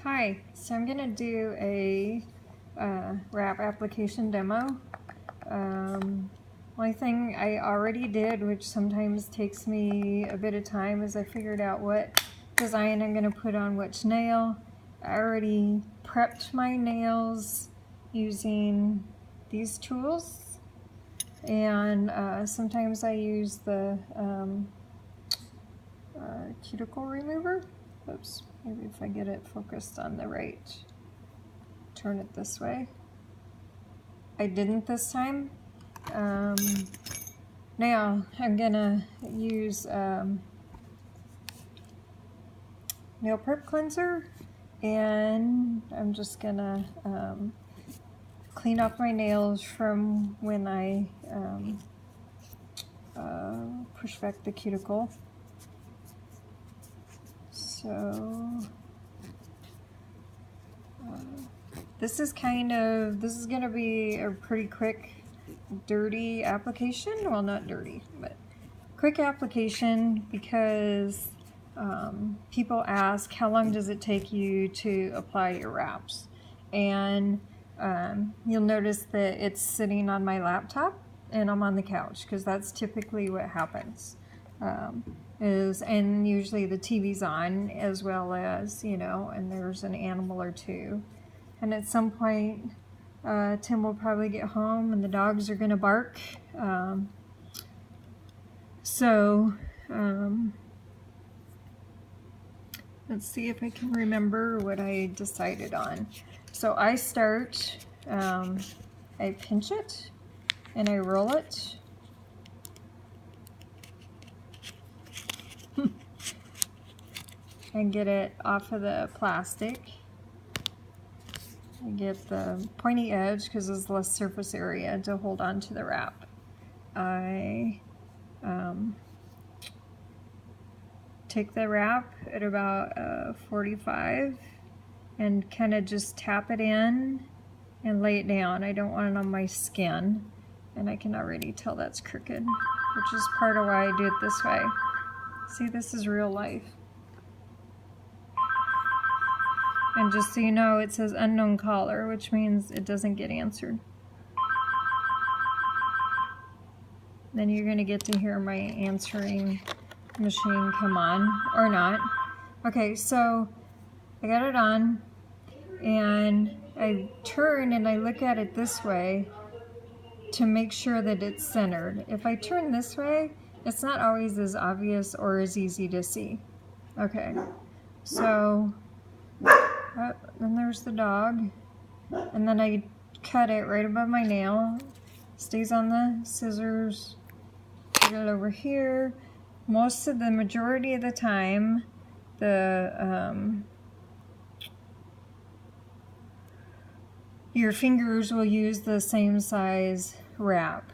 Hi, so I'm going to do a wrap application demo. One thing I already did, which sometimes takes me a bit of time, is I figured out what design I'm going to put on which nail. I already prepped my nails using these tools, and sometimes I use the cuticle remover. Oops, maybe if I get it focused on the right, turn it this way. I didn't this time. Now I'm gonna use nail prep cleanser, and I'm just gonna clean off my nails from when I push back the cuticle. So this is gonna be a pretty quick, dirty application. Well, not dirty, but quick application, because people ask, how long does it take you to apply your wraps? And you'll notice that it's sitting on my laptop and I'm on the couch, because that's typically what happens. And usually the TV's on, as well as, and there's an animal or two. And at some point, Tim will probably get home and the dogs are gonna bark. Let's see if I can remember what I decided on. So I start, I pinch it and I roll it. And get it off of the plastic. I get the pointy edge because there's less surface area to hold on to the wrap. I take the wrap at about 45 and kind of just tap it in and lay it down. I don't want it on my skin, and I can already tell that's crooked, which is part of why I do it this way. See, this is real life. And just so you know, it says unknown caller, which means it doesn't get answered. Then you're going to get to hear my answering machine come on, or not. Okay, so I got it on, and I turn and I look at it this way to make sure that it's centered. If I turn this way, it's not always as obvious or as easy to see. Okay, so then there's the dog, and then I cut it right above my nail. Stays on the scissors. Put it over here. The majority of the time, your fingers will use the same size wrap.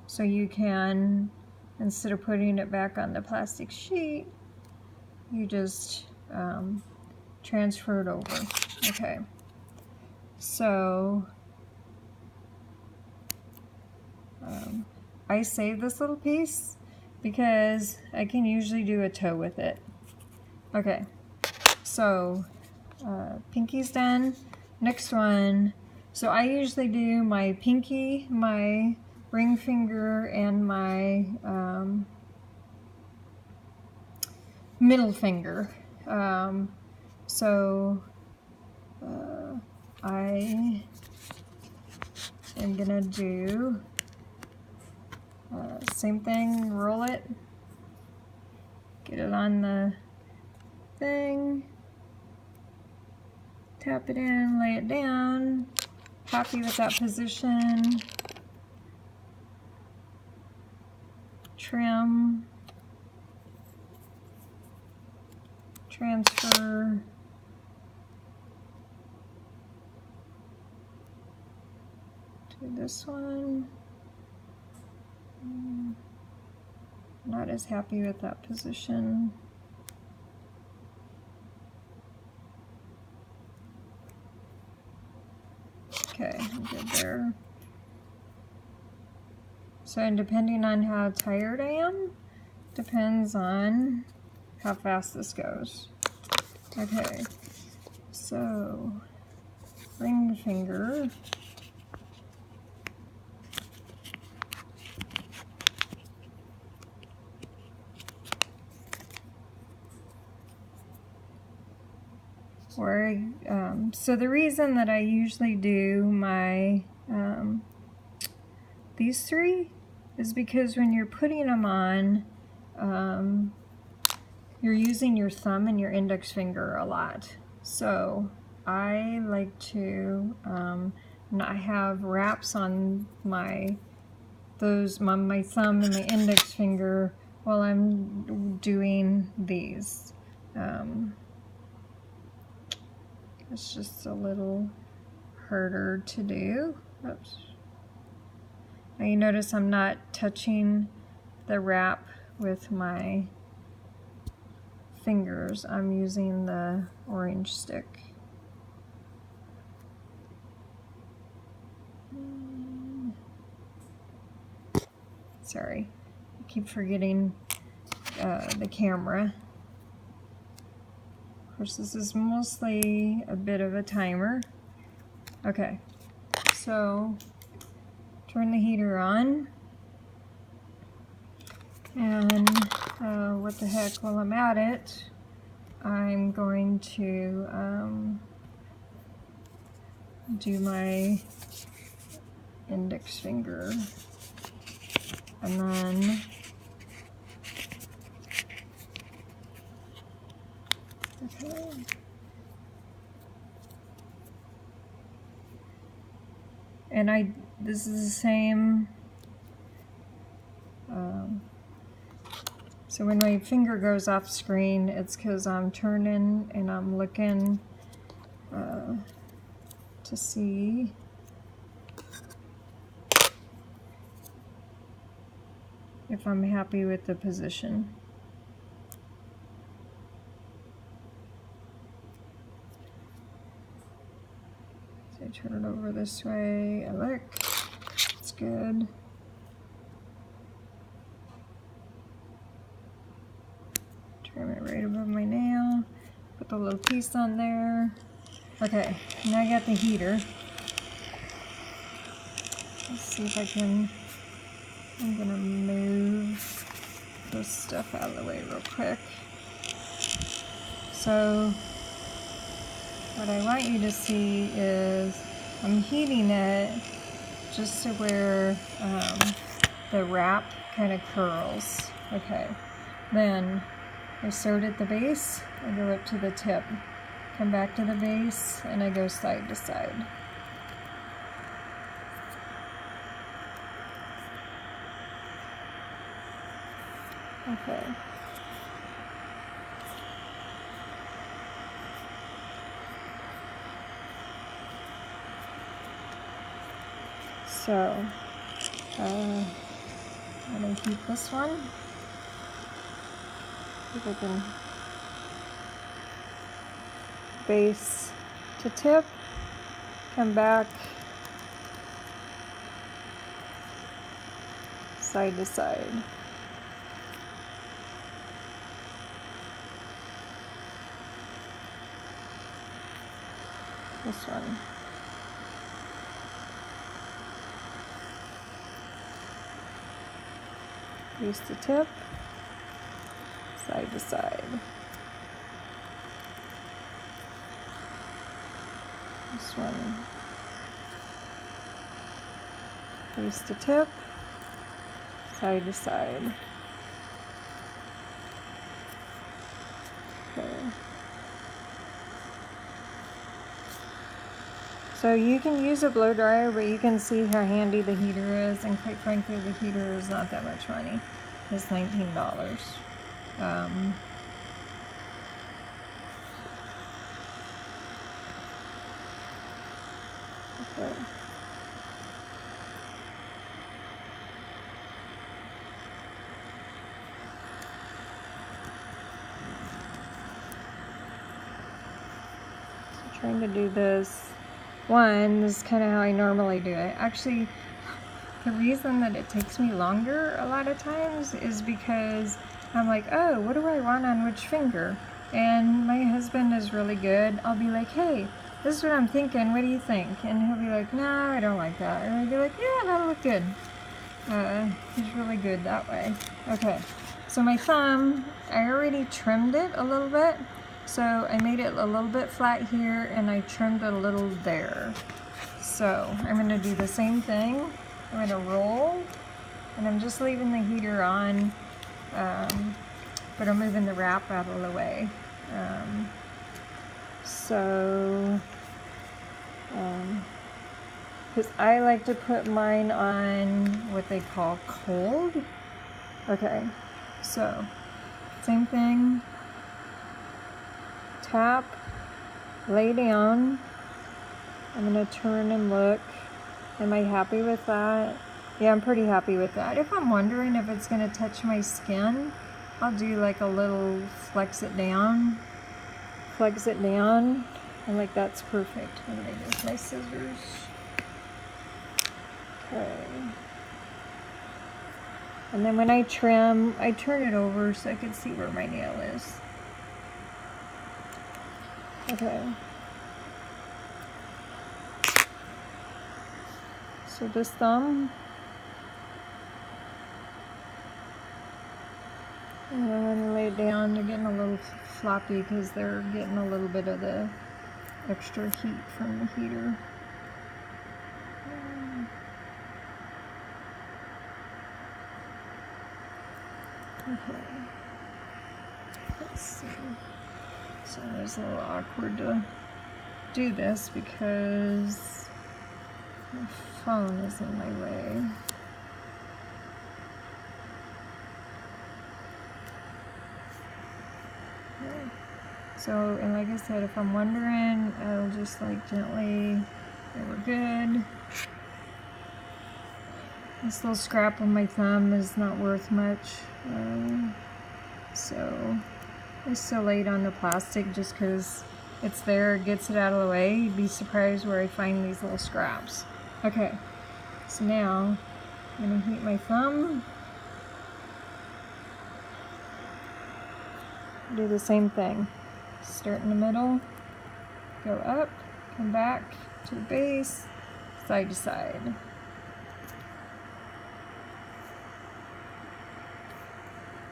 So you can, instead of putting it back on the plastic sheet, you just transfer it over. Okay, so I save this little piece because I can usually do a toe with it. Okay, so pinky's done. Next one, so I usually do my pinky, my ring finger, and my middle finger. I am gonna do same thing, roll it, get it on the thing, tap it in, lay it down, happy with that position, trim, transfer, to this one. Not as happy with that position. Okay, I'm good there. So, and depending on how tired I am, depends on how fast this goes. Okay, so ring finger. So the reason that I usually do my these three is because when you're putting them on, you're using your thumb and your index finger a lot. So I like to not have wraps on my thumb and my index finger while I'm doing these. It's just a little harder to do. Oops. Now you notice I'm not touching the wrap with my fingers. I'm using the orange stick. Sorry, I keep forgetting the camera. Of course, this is mostly a bit of a timer. Okay, so turn the heater on, and what the heck, while I'm at it, I'm going to do my index finger, and then okay. And this is the same, so when my finger goes off screen, it's because I'm turning and I'm looking to see if I'm happy with the position. So I turn it over this way, I look, it's good. Trim it right above my nail, put the little piece on there. Okay, now I got the heater. Let's see if I can, I'm gonna move this stuff out of the way real quick. So what I want you to see is I'm heating it just to where the wrap kind of curls. Okay, then I start at the base, I go up to the tip, come back to the base, and I go side to side. Okay. So, I'm going to keep this one. If I can base to tip, come back side to side. This one. Use the tip, side to side. This one. Use the tip, side to side. Okay. So you can use a blow dryer, but you can see how handy the heater is, and quite frankly, the heater is not that much money. It's $19. Okay. So trying to do this. This is kind of how I normally do it. Actually, the reason that it takes me longer a lot of times is because I'm like, oh, what do I want on which finger? And my husband is really good. I'll be like, hey, this is what I'm thinking, what do you think? And he'll be like, no, I don't like that. Or I'll be like, yeah, that'll look good. He's really good that way. Okay, so my thumb, I already trimmed it a little bit. So I made it a little bit flat here and I trimmed it a little there. So I'm gonna do the same thing. I'm gonna roll and I'm just leaving the heater on, but I'm moving the wrap out of the way. Because I like to put mine on what they call cold. Okay, so same thing. Tap, lay down. I'm gonna turn and look. Am I happy with that? Yeah, I'm pretty happy with that. If I'm wondering if it's gonna touch my skin, I'll do like a little flex it down, and like that's perfect. I'm gonna use my scissors. Okay. And then when I trim, I turn it over so I can see where my nail is. Okay. So this thumb, and I'm going to lay it down. They're getting a little floppy because they're getting a little bit of the extra heat from the heater. Okay. Let's see. So it's a little awkward to do this because my phone is in my way. Okay. So, and like I said, if I'm wondering, I'll just like gently, okay, we're good. This little scrap on my thumb is not worth much. So I still lay it on the plastic just because it's there, it gets it out of the way. You'd be surprised where I find these little scraps. Okay, so now I'm going to heat my thumb. Do the same thing. Start in the middle, go up, come back to the base, side to side.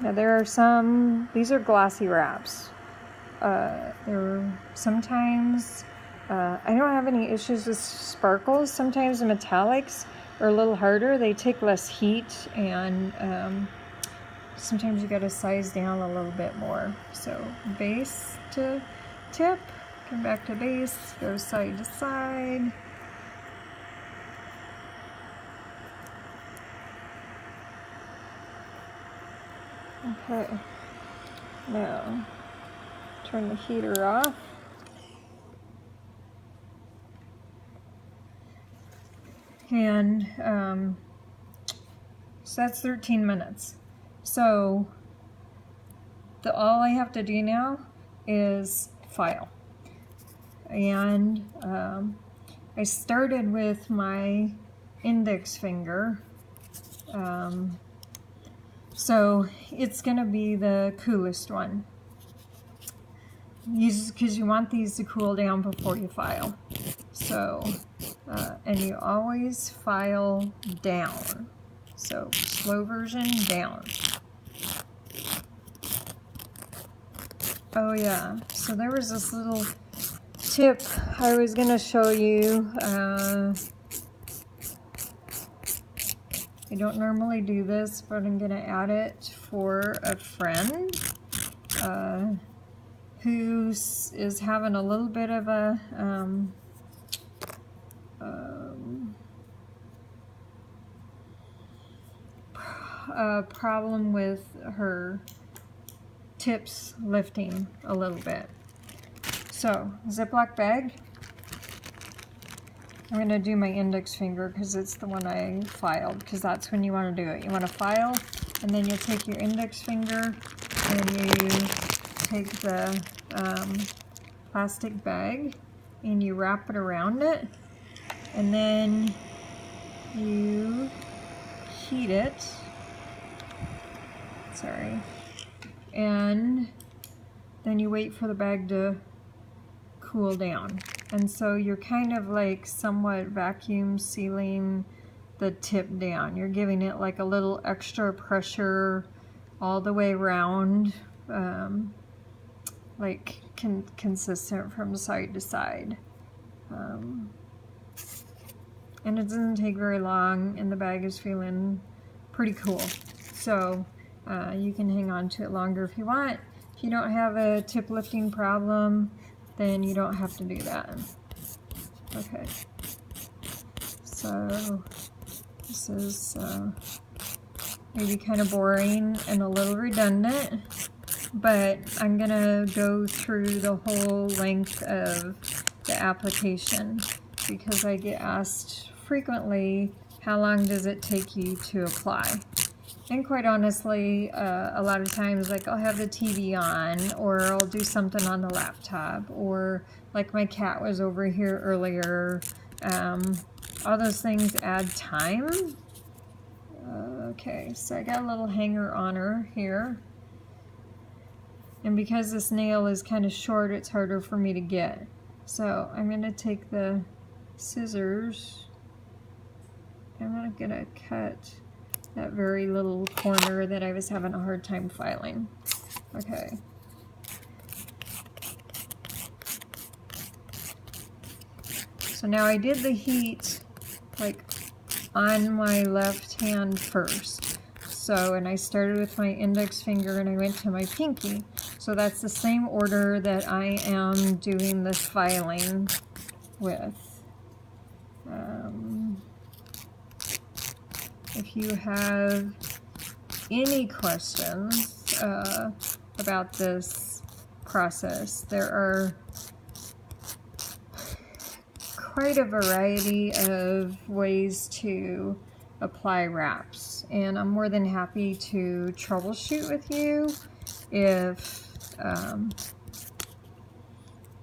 Now there are some, these are glossy wraps. Sometimes, I don't have any issues with sparkles. Sometimes the metallics are a little harder. They take less heat and sometimes you gotta size down a little bit more. So base to tip, come back to base, go side to side. Okay, now turn the heater off. And so that's 13 minutes. So all I have to do now is file. And I started with my index finger. So it's going to be the coolest one. Because you want these to cool down before you file. So, and you always file down. So slow version down. Oh yeah, so there was this little tip I was going to show you. I don't normally do this, but I'm going to add it for a friend who is having a little bit of a problem with her tips lifting a little bit. So, Ziploc bag. I'm going to do my index finger because it's the one I filed, because that's when you want to do it. You want to file, and then you take your index finger and you take the plastic bag and you wrap it around it, and then you heat it. Sorry. And then you wait for the bag to cool down. And so you're kind of like somewhat vacuum sealing the tip down. You're giving it like a little extra pressure all the way around, like consistent from side to side. And it doesn't take very long, and the bag is feeling pretty cool. So you can hang on to it longer if you want. If you don't have a tip lifting problem, then you don't have to do that. Okay, so this is maybe kind of boring and a little redundant, but I'm gonna go through the whole length of the application because I get asked frequently, how long does it take you to apply? And quite honestly, a lot of times, like, I'll have the TV on, or I'll do something on the laptop, or like my cat was over here earlier. All those things add time. Okay, so I got a little hanger on her here. And because this nail is kind of short, it's harder for me to get. So I'm going to take the scissors. I'm going to cut that very little corner that I was having a hard time filing. Okay. So now I did the heat like on my left hand first. So, and I started with my index finger and I went to my pinky. So that's the same order that I am doing this filing with. If you have any questions about this process, there are quite a variety of ways to apply wraps, and I'm more than happy to troubleshoot with you if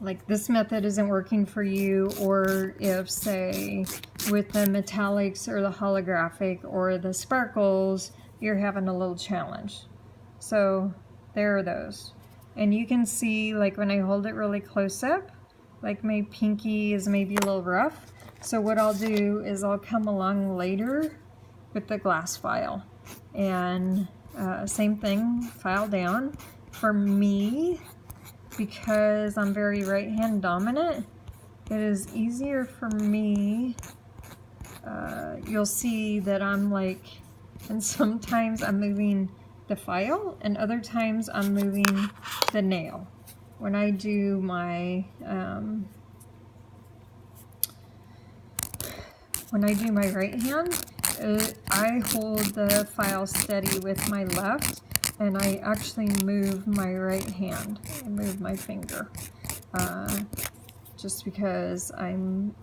like this method isn't working for you, or if, say, with the metallics or the holographic or the sparkles, you're having a little challenge. So there are those. And you can see, like, when I hold it really close up, like my pinky is maybe a little rough. So what I'll do is I'll come along later with the glass file. And same thing, file down. For me, because I'm very right hand dominant, it is easier for me. You'll see that I'm like, and sometimes I'm moving the file and other times I'm moving the nail. When I do my right hand, I hold the file steady with my left, and I actually move my right hand. I move my finger, just because I'm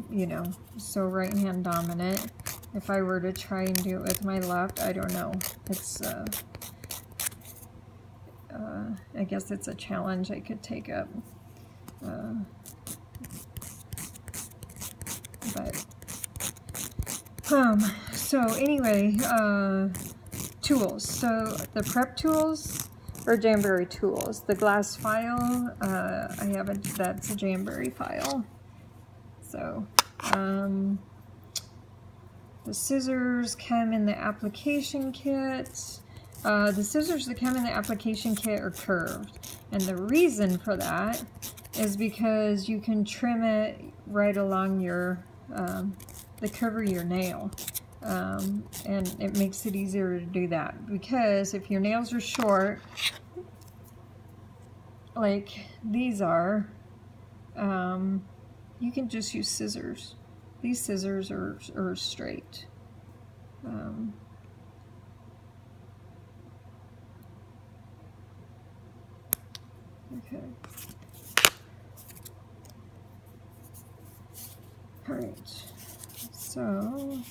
you know, so right hand dominant. If I were to try and do it with my left, I don't know. It's I guess it's a challenge I could take up. So anyway, tools. So the prep tools are Jamberry tools. The glass file, I have that's a Jamberry file. So the scissors come in the application kit. The scissors that come in the application kit are curved, and the reason for that is because you can trim it right along your the curve of your nail, and it makes it easier to do that, because if your nails are short like these are, you can just use scissors. These scissors are straight. Okay. All right. So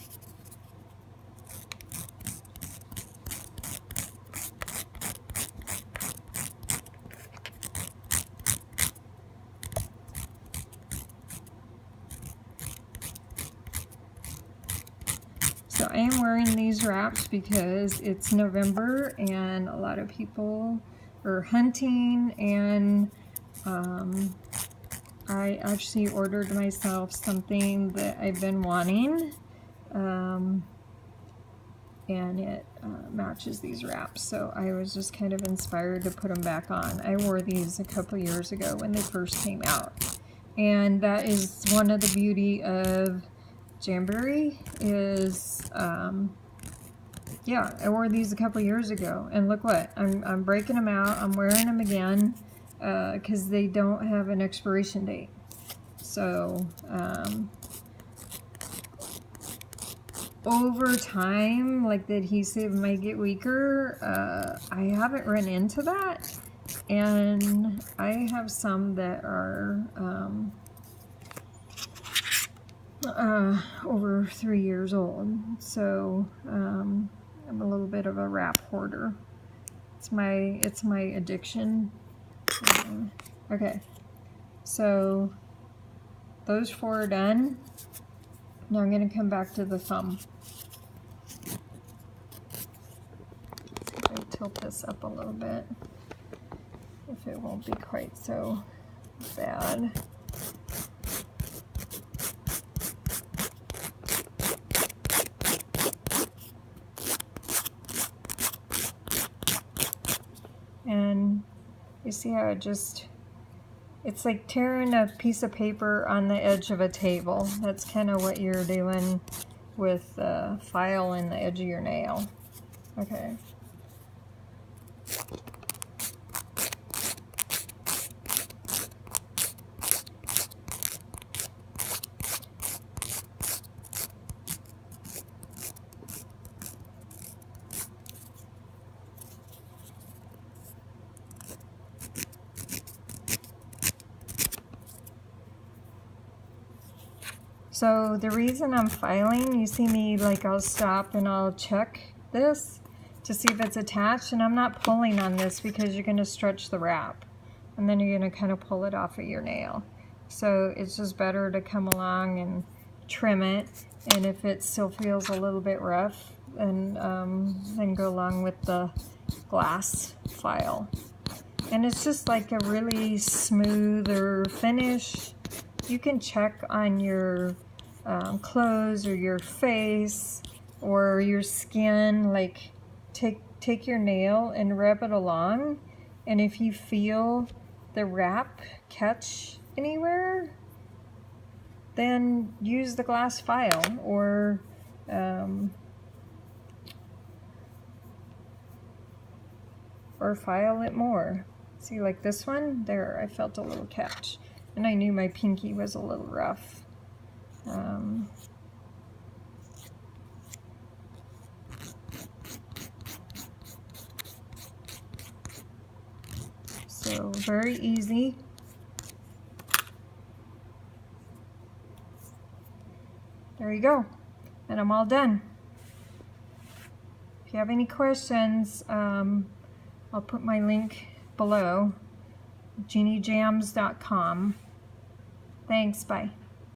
I am wearing these wraps because it's November and a lot of people or hunting, and I actually ordered myself something that I've been wanting, and it matches these wraps, so I was just kind of inspired to put them back on. I wore these a couple years ago when they first came out, and that is one of the beauty of Jamberry is, yeah, I wore these a couple years ago, and look what, I'm breaking them out, I'm wearing them again, because they don't have an expiration date. So, over time, like the adhesive might get weaker. I haven't run into that, and I have some that are over 3 years old, so I'm a little bit of a wrap hoarder. It's my addiction. Okay, so those 4 are done. Now I'm going to come back to the thumb. I'll tilt this up a little bit, if it won't be quite so bad. And you see how it's like tearing a piece of paper on the edge of a table. That's kind of what you're doing with the file in the edge of your nail. Okay. So the reason I'm filing, you see me, like, I'll stop and I'll check this to see if it's attached, and I'm not pulling on this because you're going to stretch the wrap, and then you're going to kind of pull it off of your nail. So it's just better to come along and trim it, and if it still feels a little bit rough, then go along with the glass file. And it's just like a really smoother finish. You can check on your clothes or your face or your skin, like take your nail and rub it along, and if you feel the wrap catch anywhere, then use the glass file, or file it more. See, like this one there, I felt a little catch, and I knew my pinky was a little rough. So very easy. There you go, and I'm all done. If you have any questions, I'll put my link below, jeanniejams.com. Thanks, bye.